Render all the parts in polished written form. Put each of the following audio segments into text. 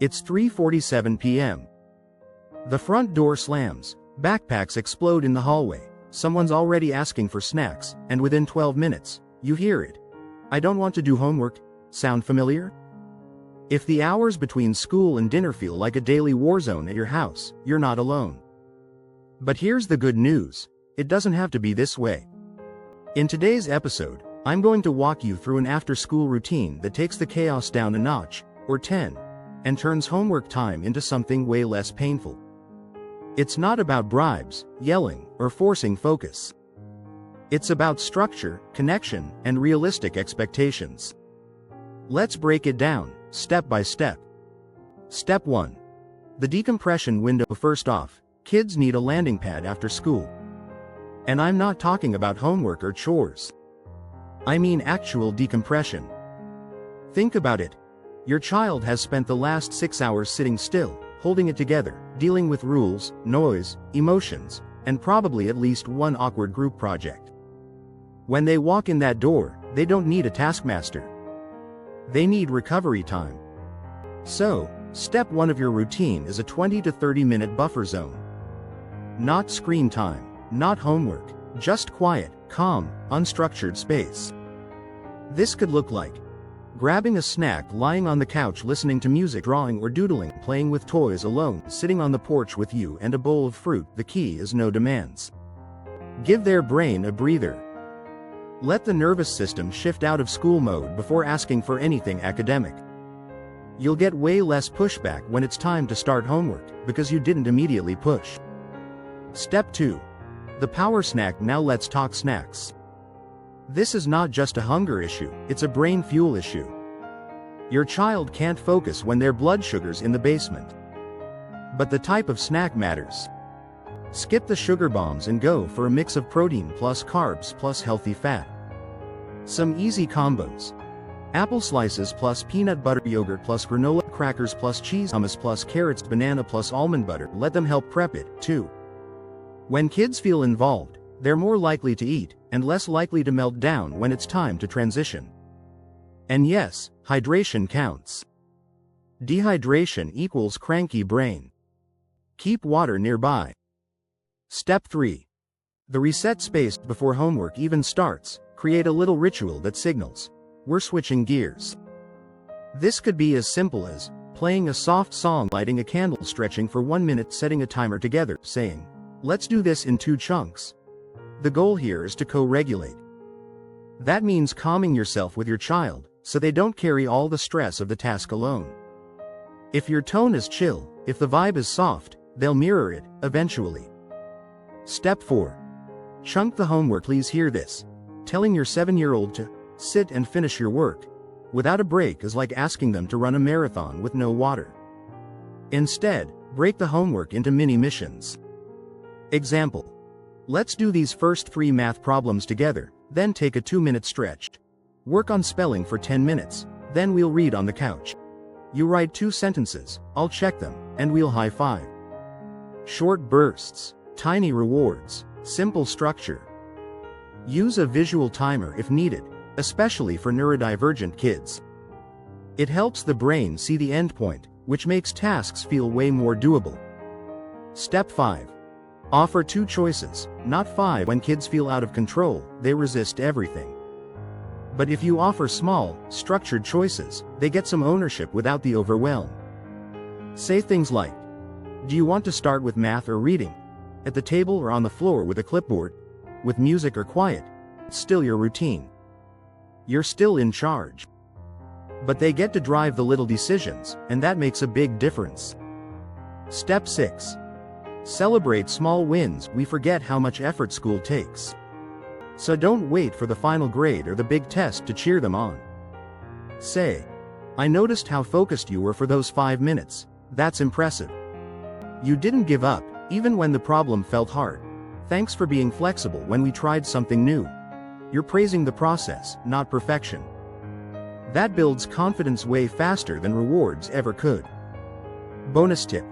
It's 3:47 p.m. The front door slams, backpacks explode in the hallway, someone's already asking for snacks, and within 12 minutes, you hear it. "I don't want to do homework." Sound familiar? If the hours between school and dinner feel like a daily war zone at your house, you're not alone. But here's the good news. It doesn't have to be this way. In today's episode, I'm going to walk you through an after-school routine that takes the chaos down a notch, or 10, and turns homework time into something way less painful. It's not about bribes, yelling, or forcing focus. It's about structure, connection, and realistic expectations. Let's break it down, step by step. Step 1. The decompression window. First off, kids need a landing pad after school. And I'm not talking about homework or chores. I mean actual decompression. Think about it. Your child has spent the last 6 hours sitting still, holding it together, dealing with rules, noise, emotions, and probably at least one awkward group project. When they walk in that door, they don't need a taskmaster. They need recovery time. So, step 1 of your routine is a 20 to 30 minute buffer zone. Not screen time, not homework, just quiet, calm, unstructured space. This could look like grabbing a snack, lying on the couch listening to music, drawing or doodling, playing with toys alone, sitting on the porch with you and a bowl of fruit. The key is no demands. Give their brain a breather. Let the nervous system shift out of school mode before asking for anything academic. You'll get way less pushback when it's time to start homework, because you didn't immediately push. Step 2. The power snack. Now let's talk snacks. This is not just a hunger issue, it's a brain fuel issue. Your child can't focus when their blood sugar's in the basement. But the type of snack matters. Skip the sugar bombs and go for a mix of protein plus carbs plus healthy fat. Some easy combos. Apple slices plus peanut butter, yogurt plus granola, crackers plus cheese, hummus plus carrots, banana plus almond butter. Let them help prep it, too. When kids feel involved, they're more likely to eat, and less likely to melt down when it's time to transition. And yes, hydration counts. Dehydration equals cranky brain. Keep water nearby. Step 3. The reset space. Before homework even starts, create a little ritual that signals, we're switching gears. This could be as simple as playing a soft song, lighting a candle, stretching for 1 minute, setting a timer together, saying, let's do this in 2 chunks. The goal here is to co-regulate. That means calming yourself with your child, so they don't carry all the stress of the task alone. If your tone is chill, if the vibe is soft, they'll mirror it, eventually. Step 4. Chunk the homework. Please hear this. Telling your 7-year-old to sit and finish your work without a break is like asking them to run a marathon with no water. Instead, break the homework into mini missions. Example. Let's do these first 3 math problems together, then take a 2-minute stretch. Work on spelling for 10 minutes, then we'll read on the couch. You write 2 sentences, I'll check them, and we'll high-five. Short bursts, tiny rewards, simple structure. Use a visual timer if needed, especially for neurodivergent kids. It helps the brain see the end point, which makes tasks feel way more doable. Step 5. Offer 2 choices, not 5. When kids feel out of control, they resist everything. But if you offer small, structured choices, they get some ownership without the overwhelm. Say things like, do you want to start with math or reading? At the table or on the floor with a clipboard? With music or quiet? It's still your routine. You're still in charge. But they get to drive the little decisions, and that makes a big difference. Step 6. Celebrate small wins. We forget how much effort school takes. So don't wait for the final grade or the big test to cheer them on. Say, I noticed how focused you were for those 5 minutes. That's impressive. You didn't give up, even when the problem felt hard. Thanks for being flexible when we tried something new. You're praising the process, not perfection. That builds confidence way faster than rewards ever could. Bonus tip.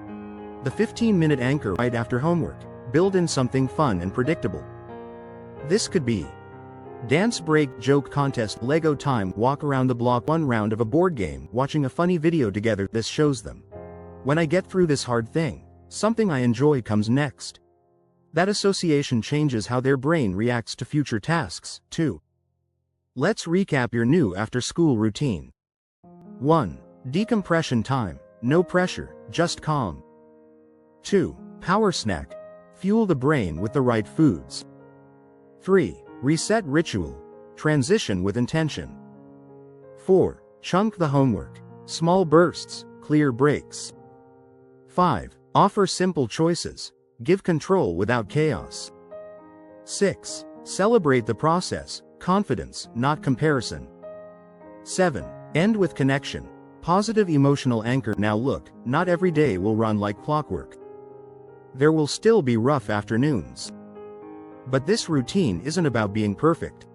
The 15-minute anchor right after homework. Build in something fun and predictable. This could be dance break, joke contest, Lego time, walk around the block, 1 round of a board game, watching a funny video together. This shows them When I get through this hard thing, something I enjoy comes next. That association changes how their brain reacts to future tasks, too. Let's recap your new after-school routine. 1. Decompression time. No pressure, just calm. 2. Power snack. Fuel the brain with the right foods. 3. Reset ritual. Transition with intention. 4. Chunk the homework. Small bursts, clear breaks. 5. Offer simple choices. Give control without chaos. 6. Celebrate the process. Confidence, not comparison. 7. End with connection. Positive emotional anchor. Now look, not every day will run like clockwork. There will still be rough afternoons. But this routine isn't about being perfect.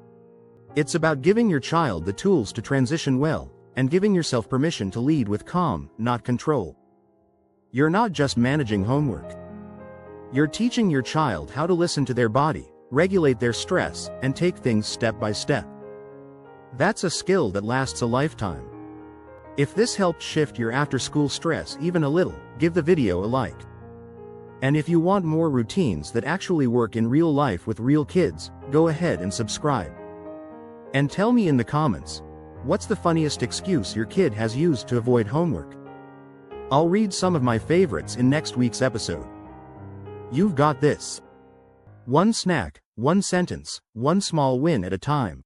It's about giving your child the tools to transition well, and giving yourself permission to lead with calm, not control. You're not just managing homework. You're teaching your child how to listen to their body, regulate their stress, and take things step by step. That's a skill that lasts a lifetime. If this helped shift your after-school stress even a little, give the video a like. And if you want more routines that actually work in real life with real kids, go ahead and subscribe. And tell me in the comments, what's the funniest excuse your kid has used to avoid homework? I'll read some of my favorites in next week's episode. You've got this. One snack, one sentence, one small win at a time.